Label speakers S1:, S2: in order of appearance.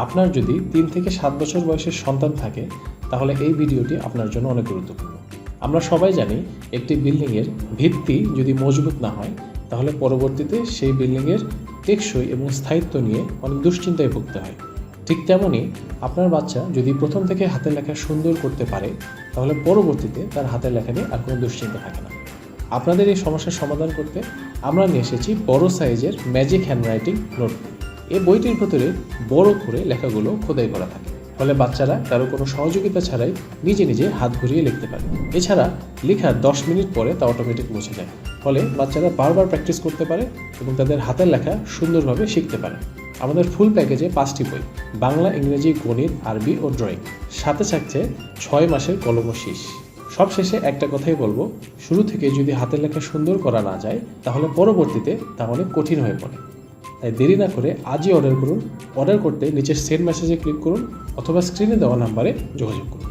S1: আপনার যদি 3 থেকে 7 বছর বয়সের সন্তান থাকে তাহলে এই ভিডিওটি আপনার জন্য অনেক গুরুত্বপূর্ণ। আমরা সবাই জানি একটি বিল্ডিংয়ের ভিত্তি যদি মজবুত না হয় তাহলে পরবর্তীতে সেই বিল্ডিংয়ের টেকসই এবং স্থায়িত্ব নিয়ে অনেক দুশ্চিন্তায় ভুগতে হয়। ঠিক তেমনই আপনার বাচ্চা যদি প্রথম থেকে হাতের লেখা সুন্দর করতে পারে তাহলে পরবর্তীতে তার হাতের লেখা নিয়ে আর কোনো দুশ্চিন্তা থাকে না। আপনাদের এই সমস্যার সমাধান করতে আমরা নিয়ে এসেছি বড় সাইজের ম্যাজিক হ্যান্ডরাইটিং নোটবুক। এই বইটির ভেতরে বড় করে লেখাগুলো খোদাই করা থাকে, ফলে বাচ্চারা কারো কোনো সহযোগিতা ছাড়াই নিজে নিজে হাত ঘুরিয়ে লিখতে পারে। এছাড়া লেখার 10 মিনিট পরে তা অটোমেটিক মুছে যায়, ফলে বাচ্চারা বারবার প্র্যাকটিস করতে পারে এবং তাদের হাতের লেখা সুন্দরভাবে শিখতে পারে। আমাদের ফুল প্যাকেজে 5টি বই, বাংলা, ইংরেজি, গণিত, আরবি ও ড্রয়িং, সাথে থাকছে 6 মাসের কলম ও শীষ। সব শেষে একটা কথাই বলবো, শুরু থেকে যদি হাতের লেখা সুন্দর করা না যায় তাহলে পরবর্তীতে তা অনেক কঠিন হয়ে পড়ে। তাই দেরি না করে আজই অর্ডার করুন। অর্ডার করতে নিচের সেন্ড মেসেজে ক্লিক করুন অথবা স্ক্রিনে দেওয়া নাম্বারে যোগাযোগ করুন।